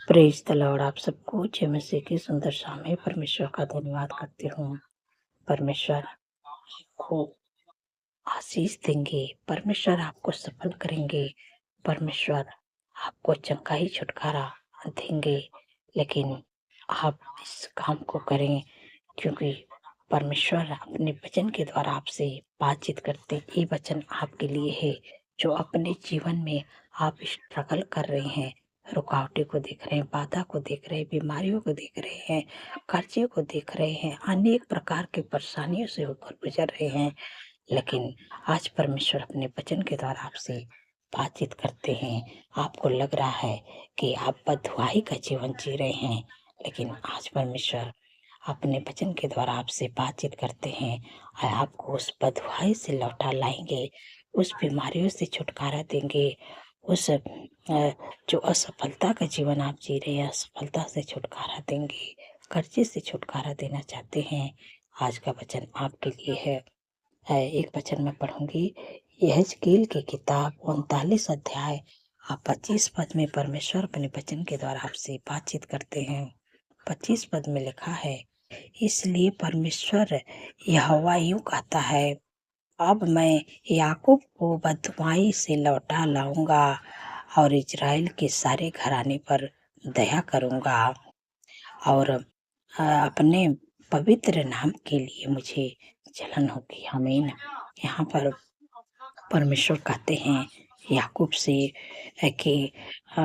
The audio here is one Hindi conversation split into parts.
Praise the Lord. आप सबको जय मसीह की सुंदर शाम में परमेश्वर का धन्यवाद करती हूँ। परमेश्वर आपको आशीष देंगे, परमेश्वर आपको सफल करेंगे, परमेश्वर आपको चंगाई छुटकारा देंगे। लेकिन आप इस काम को करें, क्योंकि परमेश्वर अपने वचन के द्वारा आपसे बातचीत करते हैं। ये वचन आपके लिए है जो अपने जीवन में आप स्ट्रगल कर रहे हैं, रुकावटें को देख रहे हैं, बाधा को देख रहे हैं, बीमारियों को देख रहे हैं, कर्जे को देख रहे हैं, अनेक प्रकार की परेशानियों से होकर गुजर रहे हैं। लेकिन आज परमेश्वर अपने वचन के द्वारा आपसे बातचीत करते हैं। आपको लग रहा है कि आप बददुआई का जीवन जी रहे हैं, लेकिन आज परमेश्वर अपने वचन के द्वारा आपसे बातचीत करते हैं और आपको उस बददुआई से लौटा लाएंगे, उस बीमारियों से छुटकारा देंगे, उस जो असफलता का जीवन आप जी रहे हैं, असफलता से छुटकारा देंगे, कर्जे से छुटकारा देना चाहते हैं। आज का वचन आपके लिए है। एक वचन मैं पढ़ूंगी, यहेजकेल की किताब 39 अध्याय 25 पद में परमेश्वर अपने वचन के द्वारा आपसे बातचीत करते हैं। 25 पद में लिखा है, इसलिए परमेश्वर यहोवा यूं कहता है, अब मैं याकूब को बददुआई से लौटा लाऊंगा और इज़राइल के सारे घराने पर दया करूंगा और अपने पवित्र नाम के लिए मुझे जलन होगी। आमीन। यहाँ पर परमेश्वर कहते हैं याकूब से कि अ,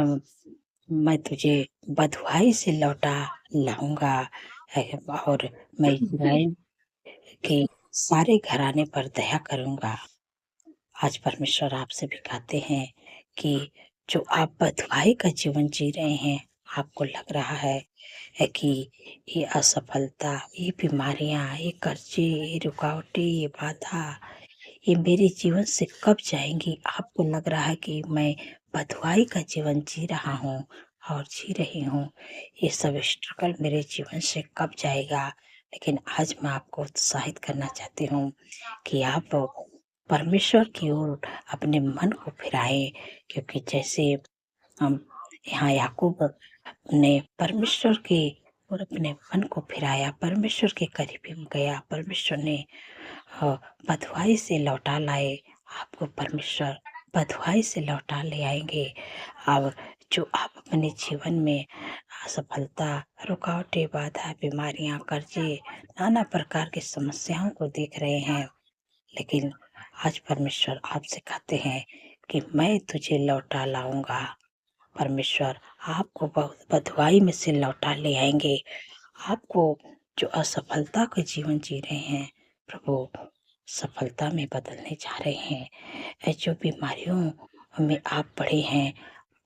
मैं तुझे बँधुआई से लौटा लाऊँगा और मैं इज़राइल के सारे घराने पर दया करूँगा। आज परमेश्वर आपसे भी कहते हैं कि जो आप बँधुआई का जीवन जी रहे हैं, आपको लग रहा है कि ये असफलता, ये बीमारियाँ, ये कर्ज़े, ये रुकावटें, ये बाधा, ये मेरे जीवन से कब जाएँगी? आपको लग रहा है कि मैं बँधुआई का जीवन जी रहा हूँ और जी रही हूँ। ये सब स्ट्रगल मेरे जीवन से कब जाएगा? लेकिन आज मैं आपको उत्साहित करना चाहती हूँ कि आप परमेश्वर की ओर अपने मन को फिराएँ, क्योंकि जैसे हम यहाँ याकूब ने परमेश्वर की ओर अपने मन को फिराया, परमेश्वर के करीब गया, परमेश्वर ने बँधुआई से लौटा लाए। आपको परमेश्वर बँधुआई से लौटा ले आएँगे। अब जो आप अपने जीवन में असफलता, रुकावटें, बाधा, बीमारियाँ, कर्ज़े, नाना प्रकार की समस्याओं को देख रहे हैं, लेकिन आज परमेश्वर आपसे कहते हैं कि मैं तुझे लौटा लाऊँगा। परमेश्वर आपको बहुत बँधुआई में से लौटा ले आएँगे। आपको जो असफलता का जीवन जी रहे हैं, प्रभु सफलता में बदलने जा रहे हैं। जो बीमारियों में आप पड़े हैं,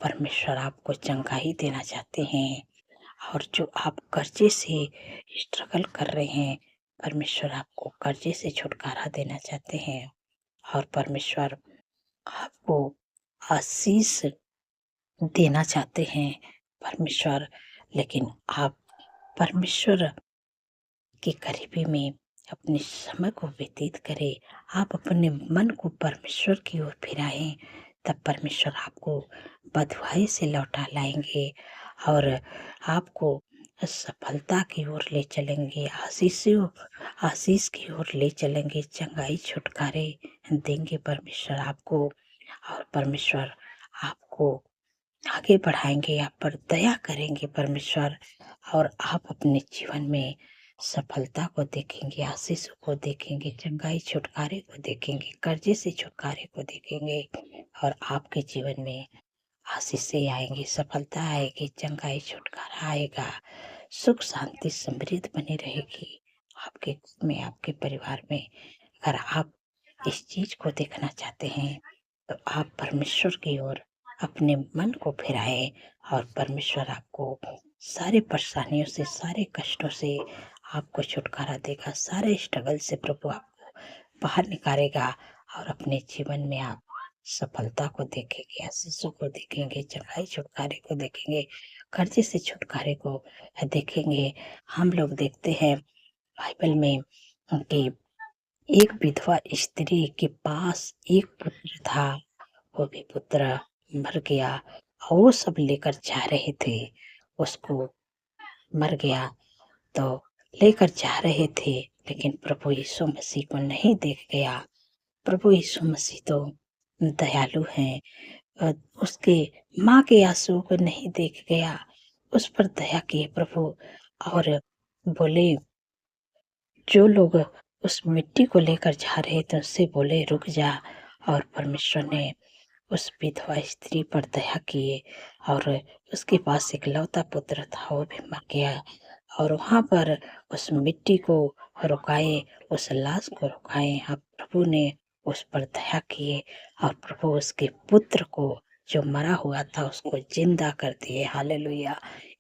परमेश्वर आपको चंगाई देना चाहते हैं। और जो आप कर्ज़े से स्ट्रगल कर रहे हैं, परमेश्वर आपको कर्ज़े से छुटकारा देना चाहते हैं और परमेश्वर आपको आशीष देना चाहते हैं। परमेश्वर, लेकिन आप परमेश्वर की करीबी में अपने समय को व्यतीत करें। आप अपने मन को परमेश्वर की ओर फिराएँ, तब परमेश्वर आपको बँधुआई से लौटा लाएँगे और आपको सफलता की ओर ले चलेंगे, आशीष की ओर ले चलेंगे, चंगाई छुटकारे देंगे परमेश्वर आपको और परमेश्वर आपको आगे बढ़ाएँगे, आप पर दया करेंगे परमेश्वर और आप अपने जीवन में सफलता को देखेंगे, आशीषों को देखेंगे, चंगाई छुटकारे को देखेंगे, कर्ज़े से छुटकारे को देखेंगे और आपके जीवन में आशीषें आएँगी, सफलता आएगी, चंगाई छुटकारा आएगा, सुख शांति समृद्धि बनी रहेगी आपके घर में, आपके परिवार में। अगर आप इस चीज़ को देखना चाहते हैं, तो आप परमेश्वर की ओर अपने मन को फिराएँ और परमेश्वर आपको सारी परेशानियों से, सारे कष्टों से आपको छुटकारा देगा, सारे स्ट्रगल से प्रभु आपको बाहर निकालेगा और अपने जीवन में आप सफलता को देखेंगे, आशीषों को देखेंगे, चंगाई छुटकारे को देखेंगे, कर्ज़े से छुटकारे को देखेंगे। हम लोग देखते हैं बाइबल में कि एक विधवा स्त्री के पास एक पुत्र था, वो भी पुत्र मर गया और वो सब लेकर जा रहे थे। उसको मर गया, तो लेकर जा रहे थे, लेकिन प्रभु यीशु मसीह को नहीं देख गया। प्रभु यीशु मसीह तो दयालु हैं। अ, उसके माँ के आँसुओं को नहीं देख गया, उस पर दया किए प्रभु और बोले, जो लोग उस मिट्टी को लेकर जा रहे थे उससे बोले रुक जा, और परमेश्वर ने उस विधवा स्त्री पर दया किए और उसके पास इकलौता पुत्र था, वो भी मर गया। और वहाँ पर उस मिट्टी को रुकाए, उस लाश को रुकाए। अब प्रभु ने उस पर दया किए और प्रभु उसके पुत्र को जो मरा हुआ था उसको जिंदा कर दिए। हालेलुया!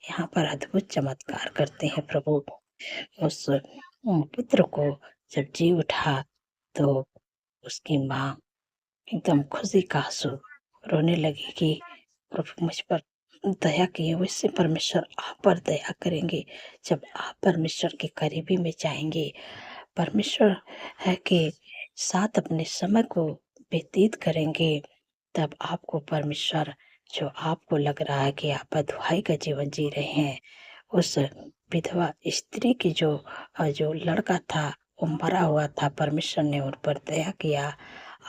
यहाँ पर अद्भुत चमत्कार करते हैं प्रभु। उस पुत्र को जब जी उठा तो उसकी माँ एकदम खुशी का आंसू रोने लगी कि प्रभु मुझ पर दया किए, वैसे परमेश्वर आप पर दया करेंगे जब आप परमेश्वर के करीबी में जाएंगे, परमेश्वर है के साथ अपने समय को व्यतीत करेंगे, तब आपको परमेश्वर, जो आपको लग रहा है कि आप अधवाई का जीवन जी रहे हैं, उस विधवा स्त्री की जो लड़का था वो मरा हुआ था, परमेश्वर ने उन पर दया किया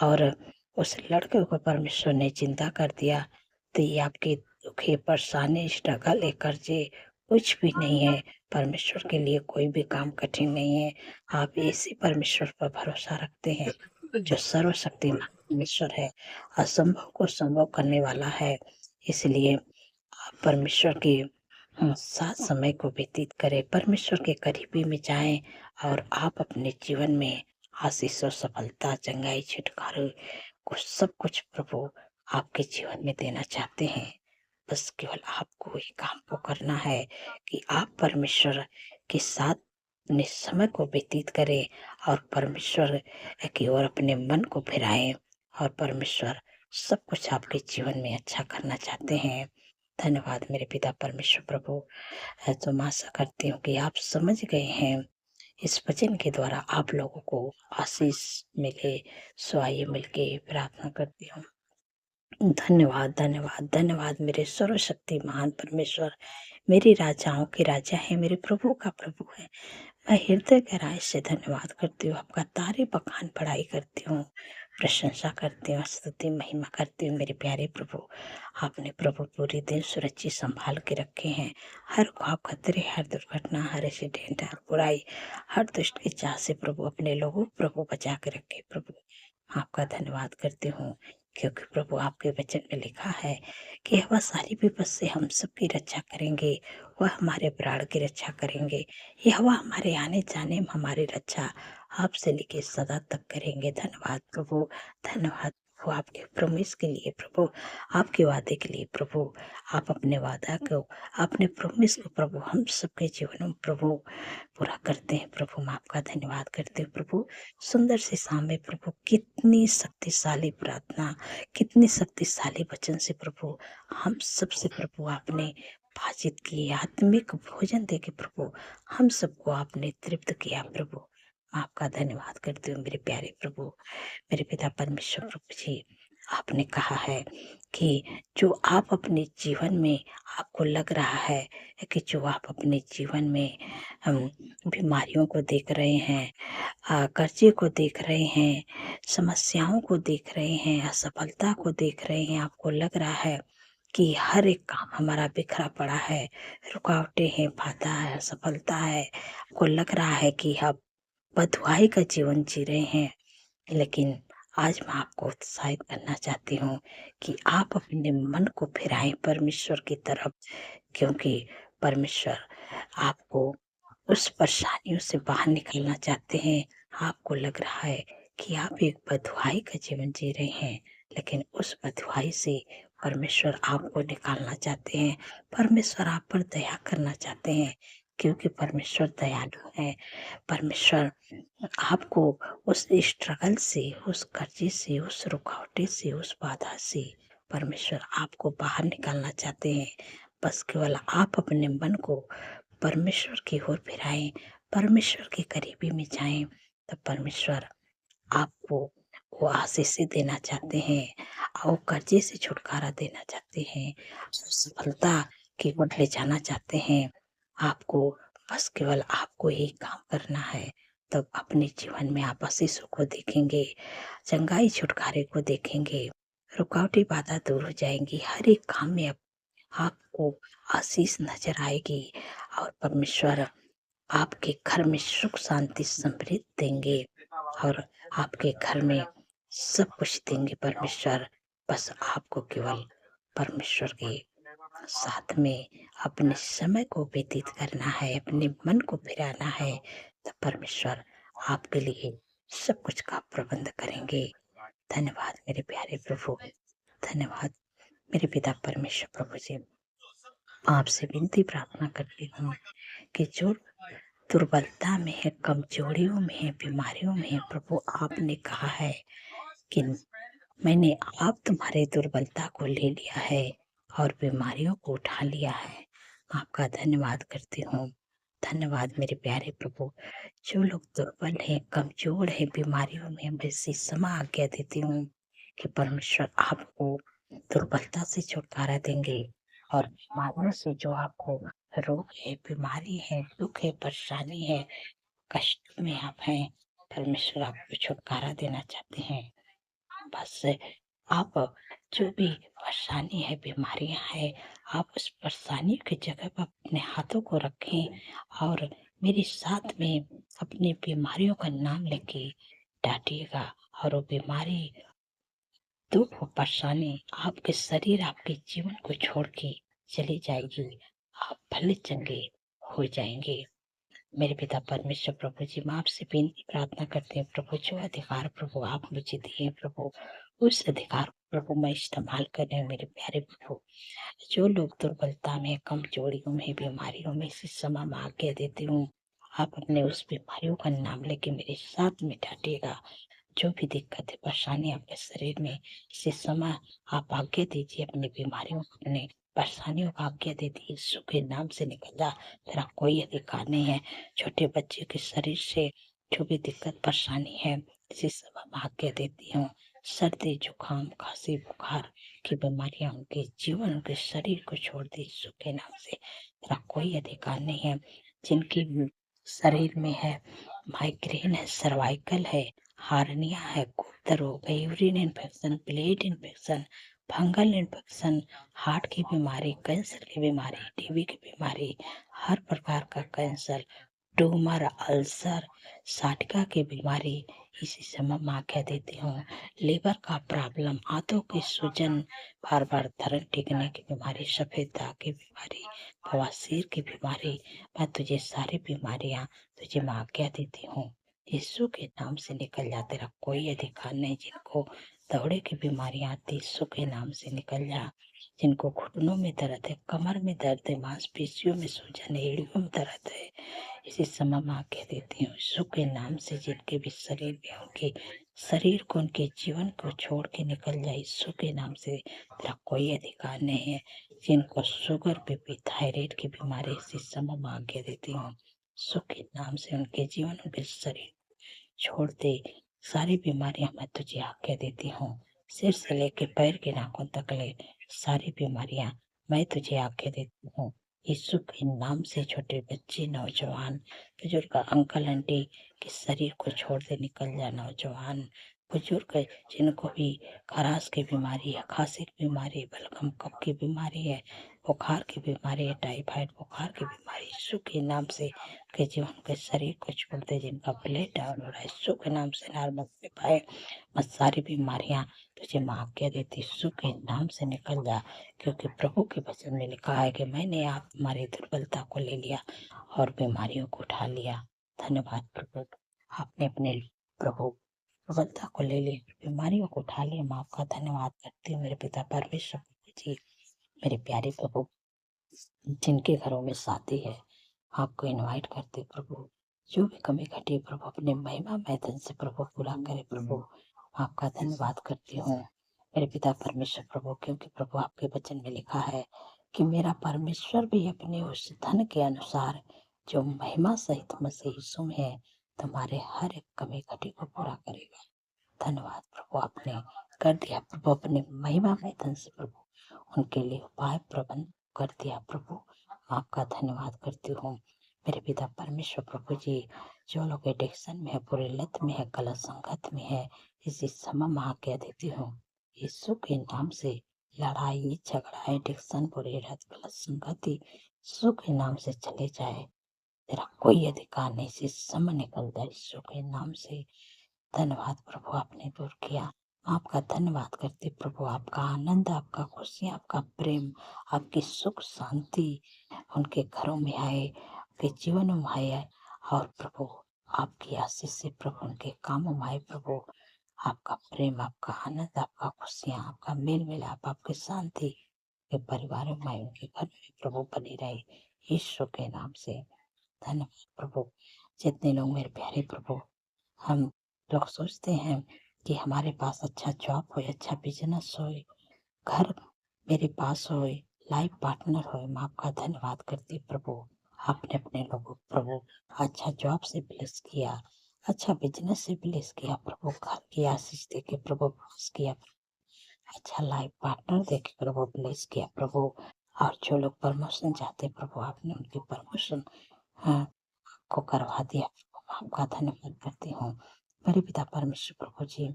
और उस लड़के को परमेश्वर ने जिंदा कर दिया। तो ये आपके दुख, ये परेशानी, स्ट्रगल, ये कर्जे कुछ भी नहीं है। परमेश्वर के लिए कोई भी काम कठिन नहीं है। आप इसी परमेश्वर पर भरोसा रखते हैं जो सर्वशक्तिमान परमेश्वर है, असंभव को संभव करने वाला है। इसलिए आप परमेश्वर के साथ समय को व्यतीत करें, परमेश्वर के करीबी में जाएं और आप अपने जीवन में आशीष और सफलता, चंगाई, छुटकारा को सब कुछ प्रभु आपके जीवन में देना चाहते हैं। बस केवल आपको ये काम को करना है कि आप परमेश्वर के साथ अपने समय को व्यतीत करें और परमेश्वर की ओर अपने मन को फिराएं, और परमेश्वर सब कुछ आपके जीवन में अच्छा करना चाहते हैं। धन्यवाद मेरे पिता परमेश्वर प्रभु। तो मैं आशा करती हूँ कि आप समझ गए हैं। इस वचन के द्वारा आप लोगों को आशीष मिले। सो आइए मिलके प्रार्थना करती हूँ। धन्यवाद, धन्यवाद, धन्यवाद मेरे सर्वशक्तिमान परमेश्वर, मेरे राजाओं के राजा हैं, मेरे प्रभु का प्रभु है। मैं हृदय गहराई से धन्यवाद करती हूँ, आपका तारीफ बखान बढ़ाई करती हूँ, प्रशंसा करती हूँ, स्तुति महिमा करती हूँ मेरे प्यारे प्रभु। आपने प्रभु पूरे दिन सुरक्षित संभाल के रखे हैं। हर ख्वाब, खतरे, हर दुर्घटना, हर एक्सीडेंट, हर बुराई, हर दुष्ट की चाह से प्रभु अपने लोगों को प्रभु बचा के रखे। प्रभु आपका धन्यवाद करती हूँ, क्योंकि प्रभु आपके वचन में लिखा है कि वह सारी विपद से हम सबकी रक्षा करेंगे, वह हमारे प्राण की रक्षा करेंगे, यहोवा हमारे आने जाने में हमारी रक्षा आपसे लेके सदा तक करेंगे। धन्यवाद प्रभु, धन्यवाद प्रभु आपके प्रॉमिस के लिए प्रभु, आपके वादे के लिए प्रभु। आप अपने वादा को, अपने प्रॉमिस को प्रभु हम सबके जीवन में प्रभु पूरा करते हैं। प्रभु मैं आपका धन्यवाद करती हूँ प्रभु। सुंदर से शाम में प्रभु कितनी शक्तिशाली प्रार्थना, कितनी शक्तिशाली वचन से प्रभु हम सबसे प्रभु आपने बातचीत की, आत्मिक भोजन दे के प्रभु हम सबको आपने तृप्त किया। प्रभु मैं आपका धन्यवाद करती हूँ मेरे प्यारे प्रभु, मेरे पिता परमेश्वर प्रभु जी। आपने कहा है कि जो आप अपने जीवन में, आपको लग रहा है कि जो आप अपने जीवन में बीमारियों को देख रहे हैं, कर्जे को देख रहे हैं, समस्याओं को देख रहे हैं, असफलता को देख रहे हैं, आपको लग रहा है कि हर एक काम हमारा बिखरा पड़ा है, रुकावटें हैं, बाधा है, असफलता है, आपको लग रहा है कि आप बँधुआई का जीवन जी रहे हैं, लेकिन आज मैं आपको उत्साहित करना चाहती हूँ कि आप अपने मन को फिराएं परमेश्वर की तरफ, क्योंकि परमेश्वर आपको उस परेशानियों से बाहर निकालना चाहते हैं। आपको लग रहा है कि आप एक बँधुआई का जीवन जी रहे हैं, लेकिन उस बँधुआई से परमेश्वर आपको निकालना चाहते हैं। परमेश्वर आप पर दया करना चाहते हैं, क्योंकि परमेश्वर दयालु है। परमेश्वर आपको उस स्ट्रगल से, उस कर्जे से, उस रुकावटें से, उस बाधा से परमेश्वर आपको बाहर निकालना चाहते हैं। बस केवल आप अपने मन को परमेश्वर की ओर फिराएं, परमेश्वर के करीबी में जाएं, तब परमेश्वर आपको वो आशीषें देना चाहते हैं और कर्जे से छुटकारा देना चाहते हैं, सफलता की ओर ले जाना चाहते हैं। आपको बस केवल आपको ही काम करना है, तब अपने जीवन में आप आशीषों को देखेंगे, चंगाई छुटकारे को देखेंगे, रुकावटी बाधा दूर हो जाएँगी। हर एक काम में आपको आशीष नज़र आएगी और परमेश्वर आपके घर में सुख शांति समृद्धि देंगे और आपके घर में सब कुछ देंगे परमेश्वर। बस आपको केवल परमेश्वर के साथ में अपने समय को व्यतीत करना है, अपने मन को फिराना है, तो परमेश्वर आपके लिए सब कुछ का प्रबंध करेंगे। धन्यवाद मेरे प्यारे प्रभु, धन्यवाद मेरे पिता परमेश्वर। प्रभु जी, आपसे विनती प्रार्थना करती हूँ कि जो दुर्बलता में है, कमजोरियों में है, बीमारियों में है, प्रभु आपने कहा है कि मैंने आप तुम्हारे दुर्बलता को ले लिया है और बीमारियों को उठा लिया है। आपका धन्यवाद करती हूँ। धन्यवाद मेरे प्यारे प्रभु। जो लोग दुर्बल हैं, कमजोर हैं, बीमारियों में, वैसी क्षमा आज्ञा देती हूँ कि परमेश्वर आपको दुर्बलता से छुटकारा देंगे और बीमारियों से जो आपको रोग है, बीमारी है, दुख है, परेशानी है, कष्ट में आप हैं, परमेश्वर आपको छुटकारा देना चाहते हैं। बस आप जो भी परेशानी है, बीमारियां हैं, आप उस परेशानी की जगह पर अपने हाथों को रखें और मेरे साथ में अपनी बीमारियों का नाम लेके डांटिएगा और वो बीमारी, दुख और परेशानी आपके शरीर, आपके जीवन को छोड़ के चली जाएगी। आप भले चंगे हो जाएंगे। मेरे पिता परमेश्वर प्रभु जी, मैं आपसे विनती प्रार्थना करते हैं प्रभु, जो अधिकार प्रभु आप मुझे दिए प्रभु, उस अधिकार को प्रभु मैं इस्तेमाल करें मेरे प्यारे प्रभु। जो लोग दुर्बलता में, कमजोरियों में, बीमारियों में इसी समय मैं आज्ञा देती हूँ, आप अपने उस बीमारियों का नाम लेके मेरे साथ में डांटिएगा। जो भी दिक्कत है, परेशानी आपके शरीर में, इसी समय आप आज्ञा दीजिए, अपनी बीमारियों को, अपने परेशानियों को आज्ञा दे दी, यीशु के नाम से निकल जा। तेरा कोई अधिकार नहीं है। छोटे बच्चे के शरीर से जो भी दिक्कत परेशानी है, इसी समय मैं आज्ञा देती हूँ। सर्दी, जुकाम, खांसी, बुखार की बीमारियां उनके जीवन, उनके शरीर को छोड़ दी यीशु के नाम से। तेरा कोई अधिकार नहीं है। जिनकी शरीर में है, माइग्रेन है, सर्वाइकल है, हार्निया है, गुप्त रोग है, urine infection, blood infection, fungal infection, heart की बीमारी, कैंसर की बीमारी, टीबी की बीमारी, हर प्रकार का कैंसर, ट्यूमर, अल्सर, साटिका की बीमारी, इसी समय मैं आज्ञा देती हूँ। लीवर का प्रॉब्लम, आंतों की सूजन, बार बार धरण टिकने की बीमारी, सफेद दाग की बीमारी, बवासीर की बीमारी, मैं तुझे सारी बीमारियां तुझे मैं आज्ञा देती हूँ, यीशु के नाम से निकल जा। तेरा कोई अधिकार नहीं। जिनको दौड़े की बीमारियां आती, यीशु के नाम से निकल जा। जिनको घुटनों में दर्द है, कमर में दर्द है, मांसपेशियों में सूजन है, एड़ियों में दर्द है, इसी समय मैं आज्ञा देती हूँ यीशु के नाम से। जिनके भी शरीर में, उनके शरीर को, उनके जीवन को छोड़ के निकल जाए यीशु के नाम से। तेरा कोई अधिकार नहीं है। जिनको शुगर, बीपी, थायराइड की बीमारी, इसी समय मैं आज्ञा देती हूँ यीशु के नाम से। उनके जीवन, उनके शरीर छोड़ दे। सारी बीमारियां मैं तुझे आज्ञा देती हूँ। सिर से लेके पैर के नाखून तक ले सारी बीमारियां मैं तुझे आज्ञा देती हूँ यीशु के नाम से। छोटे बच्चे, नौजवान, बुजुर्ग, अंकल आंटी के शरीर को छोड़ दे, निकल जा। नौजवान, बुजुर्ग, जिनको भी खराश की बीमारी है, खांसी की बीमारी, बलगम कफ की बीमारी है, बुखार की बीमारी है, टाइफाइड बुखार की बीमारी, यीशु के नाम से के जीवन के शरीर को छोड़ दे। जिनका ब्लड डाउन हो रहा है, यीशु के नाम से नॉर्मल पे पाए। मैं सारी बीमारियां तुझे मैं आज्ञा देती, यीशु के नाम से निकल जा। क्योंकि प्रभु के वचन में लिखा है कि मैंने आप तुम्हारी दुर्बलता को ले लिया और बीमारियों को उठा लिया। धन्यवाद प्रभु, आपने अपने प्रभु दुर्बलता को ले लिया, बीमारियों को उठा लिया। मैं आपका धन्यवाद करती हूँ मेरे पिता परमेश्वर जी। मेरे प्यारे प्रभु, जिनके घरों में शादी है, आपको इनवाइट करते प्रभु। जो भी कमी घटी प्रभु, अपने महिमा मैदान से प्रभु पूरा करे प्रभु। आपका धन्यवाद करती हूँ मेरे पिता परमेश्वर प्रभु, क्योंकि प्रभु आपके वचन में लिखा है कि मेरा परमेश्वर भी अपने उस धन के अनुसार जो महिमा सहित मसीह यीशु में है, तुम्हारे हर एक कमी घटी को पूरा करेगा। धन्यवाद प्रभु, आपने कर दिया प्रभु अपने महिमा मैदान से प्रभु। उनके लिए उपाय प्रबंध कर दिया प्रभु, मैं आपका धन्यवाद करती हूँ। मेरे पिता परमेश्वर प्रभु जी, जो लोग एडिक्शन में है, बुरी लत में है, गलत संगत में है, इसी समय मैं आज्ञा देती हूँ, यीशु के नाम से लड़ाई झगड़ा एडिक्शन बुरी लत गलत संगति यीशु के नाम से चले जाए। तेरा कोई अधिकार नहीं, इसी समय निकल जाए यीशु के नाम से। धन्यवाद प्रभु, आपने दूर किया। आपका धन्यवाद करते प्रभु, आपका आनंद, आपका खुशी, आपका प्रेम, आपकी सुख शांति उनके घरों में आए, उनके जीवन में आए। और प्रभु आपकी आशीष से प्रभु उनके कामों में आए। प्रभु आपका प्रेम, आपका आनंद, आपका खुशियाँ, आपका मेल मिलाप, आपकी शांति के परिवारों में आए, उनके घर में प्रभु बनी रहे यीशु के नाम से। धन्यवाद प्रभु। जितने लोग मेरे प्यारे प्रभु, हम लोग सोचते हैं कि हमारे पास अच्छा जॉब हो, अच्छा बिजनेस हो, घर मेरे पास हो, लाइफ पार्टनर हो, मैं आपका धन्यवाद करती प्रभु। आपने अपने लोगों प्रभु अच्छा जॉब से ब्लेस किया, अच्छा बिजनेस से ब्लेस किया प्रभु, घर की आशीष दे के प्रभु ब्लेस किया, अच्छा लाइफ पार्टनर दे के प्रभु ब्लेस किया प्रभु। और जो लोग प्रमोशन चाहते प्रभु, आपने उनकी प्रमोशन को करवा दिया। आपका धन्यवाद करती हूँ मेरे पिता परमेश्वर प्रभु जी।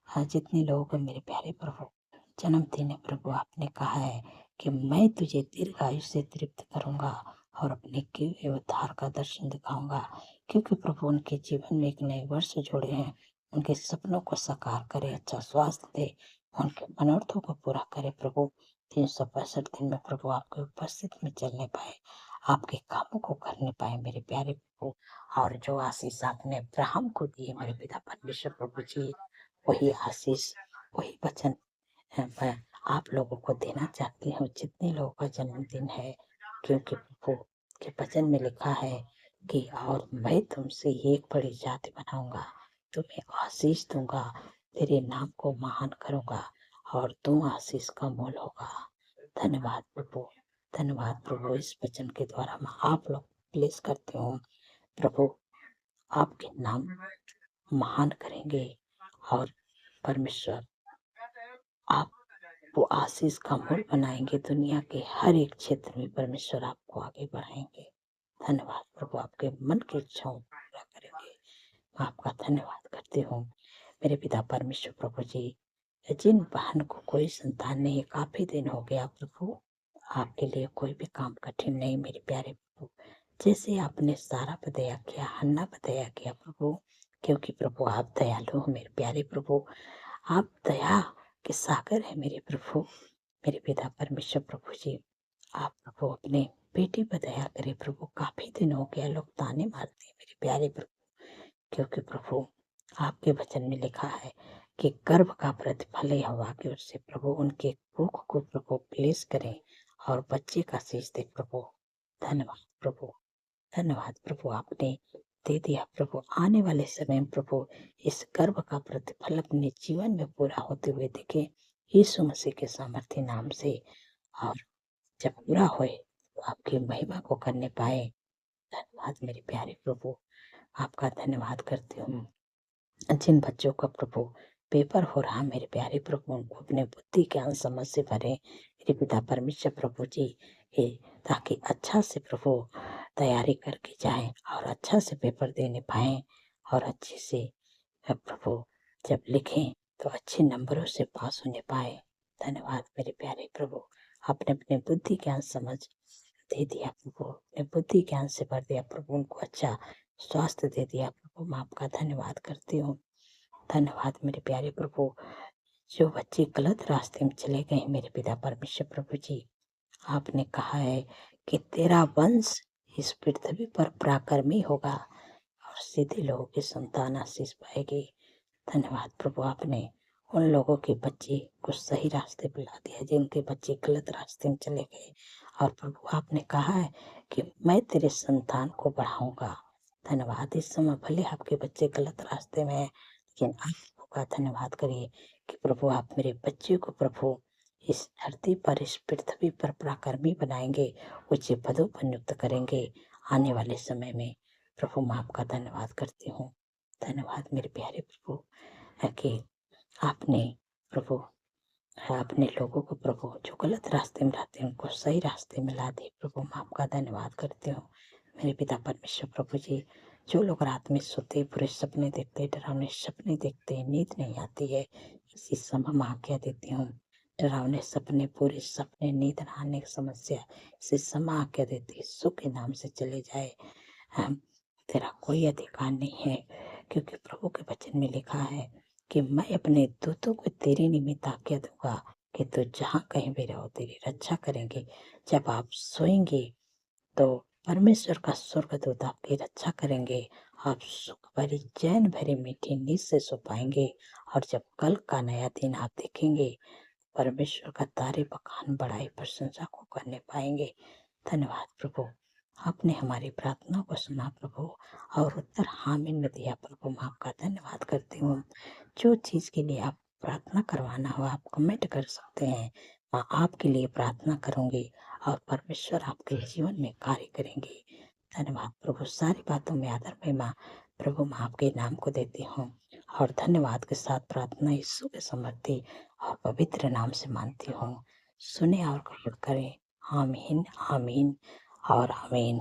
जितने लोग मेरे प्यारे प्रभु जन्मदिन है प्रभु, आपने कहा है कि मैं तुझे दीर्घायु से तृप्त करूंगा और अपने किए हुए उद्धार का दर्शन दिखाऊंगा। क्योंकि प्रभु उनके जीवन में एक नए वर्ष जोड़े हैं, उनके सपनों को साकार करे, अच्छा स्वास्थ्य दे, उनके मनोरथों को पूरा करे प्रभु। 365 दिन में प्रभु आपके उपस्थित में चलने पाए, आपके कामों को करने पाए मेरे प्यारे प्रभु। और जो आशीष आपने अब्राहम को दिए मेरे पिता परमेश्वर प्रभु जी, वही आशीष वही वचन मैं आप लोगों को देना चाहती हूँ, जितने लोगों का जन्मदिन है। क्योंकि प्रभु के वचन में लिखा है कि और मैं तुमसे एक बड़ी जाति बनाऊंगा, तुम्हें आशीष दूंगा, तेरे नाम को महान करूंगा और तुम आशीष का मूल होगा। धन्यवाद प्रभु, धन्यवाद प्रभु। इस वचन के द्वारा मैं आप लोग प्लेस करती हूँ प्रभु, आपके नाम महान करेंगे और परमेश्वर आप वो आशीष का मूल बनाएंगे। दुनिया के हर एक क्षेत्र में परमेश्वर आपको आगे बढ़ाएंगे। धन्यवाद प्रभु, आपके मन की इच्छाओं को पूरा करेंगे। मैं आपका धन्यवाद करती हूँ मेरे पिता परमेश्वर प्रभु जी। जिन बहन को कोई संतान नहीं, काफी दिन हो गया प्रभु, आपके लिए कोई भी काम कठिन नहीं मेरे प्यारे प्रभु। जैसे आपने सारा पर दया किया, हन्ना पर दया किया प्रभु, क्योंकि प्रभु आप दयालु हो मेरे प्यारे प्रभु। आप दया के सागर है मेरे प्रभु, मेरे पिता परमेश्वर प्रभु जी। आप प्रभु अपने बेटी पर दया करे प्रभु। काफी दिन हो गया लोग ताने मारते हैं मेरे प्यारे प्रभु, क्योंकि प्रभु आपके वचन में लिखा है कि गर्भ का प्रतिफल हवा के उससे प्रभु उनके भूख को प्रभु प्लेस करें और बच्चे का शीश दे प्रभु। धन्यवाद प्रभु, धन्यवाद प्रभु, आपने दे दिया प्रभु। आने वाले समय में प्रभु इस गर्व का प्रतिफल अपने जीवन में पूरा होते हुए देखे यीशु मसीह के सामर्थ्य नाम से। और जब पूरा होए तो आपकी महिमा को करने पाए। धन्यवाद मेरे प्यारे प्रभु, आपका धन्यवाद करती हूँ। जिन बच्चों का प्रभु पेपर हो रहा मेरे प्यारे प्रभु, उनको अपने बुद्धि ज्ञान समझ से भरे मेरे पिता परमेश्वर प्रभु जी, ताकि अच्छा से प्रभु तैयारी करके जाएं और अच्छा से पेपर देने पाए और अच्छे से प्रभु जब लिखें तो अच्छे नंबरों से पास होने पाए। धन्यवाद मेरे प्यारे प्रभु, आपने अपने बुद्धि ज्ञान समझ दे दिया प्रभु, अपने बुद्धि ज्ञान से भर दिया प्रभु, उनको अच्छा स्वास्थ्य दे दिया प्रभु। मैं आपका धन्यवाद करती हूँ। धन्यवाद मेरे प्यारे प्रभु। जो बच्चे गलत रास्ते में चले गए मेरे पिता परमेश्वर प्रभु जी, आपने कहा है कि तेरा वंश इस पृथ्वी पर पराक्रमी होगा और सीधे लोगों की संतान आशीष पाएगी। धन्यवाद प्रभु, आपने उन लोगों के बच्चे को सही रास्ते पे ला दिया जिनके बच्चे गलत रास्ते में चले गए। और प्रभु आपने कहा है कि मैं तेरे संतान को बढ़ाऊंगा। धन्यवाद, इस समय भले आपके बच्चे गलत रास्ते में हैं, लेकिन आप का धन्यवाद करिए कि प्रभु आप मेरे बच्चे को प्रभु इस धरती पर, इस पृथ्वी पर पराक्रमी बनाएंगे, उच्च पदों पर नियुक्त करेंगे आने वाले समय में। प्रभु मैं आपका धन्यवाद करती हूँ। धन्यवाद मेरे प्यारे प्रभु कि आपने प्रभु अपने लोगों को प्रभु जो गलत रास्ते में रहते हैं उनको सही रास्ते में ला दे प्रभु। मैं आपका धन्यवाद करती हूँ मेरे पिता परमेश्वर। प्रभु जी, जो लोग रात में सोते बुरे सपने देखते, डरावने सपने देखते, नींद नहीं आती है, इसी समय मैं आज्ञा देती हूँ, डरावने सपने, बुरे सपने, नींद न आने की समस्या, इसी समय आज्ञा देती, यीशु के नाम से चले जाए। हम तेरा कोई अधिकार नहीं है, क्योंकि प्रभु के वचन में लिखा है कि मैं अपने दूतों को तेरे निमित्त आज्ञा दूंगा कि तू जहाँ कहीं भी रहो तेरी रक्षा करेंगे। जब आप सोएंगे तो परमेश्वर का स्वर्गदूत आपकी रक्षा करेंगे। आप सुख भरी, चैन भरी, मीठी नींद से सो पाएंगे। और जब कल का नया दिन आप देखेंगे, परमेश्वर का तारीफ, बखान, बड़ाई, प्रशंसा को करने पाएंगे। धन्यवाद प्रभु, आपने हमारी प्रार्थना को सुना प्रभु, और उत्तर हामीन में दिया प्रभु। मैं आपका धन्यवाद करती हूँ। जो चीज़ के लिए आप प्रार्थना करवाना हो आप कमेंट कर सकते हैं, मैं आपके लिए प्रार्थना करूँगी और परमेश्वर आपके जीवन में कार्य करेंगे। धन्यवाद प्रभु, सारी बातों में आदर महिमा प्रभु मैं आपके नाम को देती हूँ, और धन्यवाद के साथ प्रार्थना यीशु के समर्थी और पवित्र नाम से मानती हूँ। सुने और कबूल करें। आमीन, आमीन और आमीन।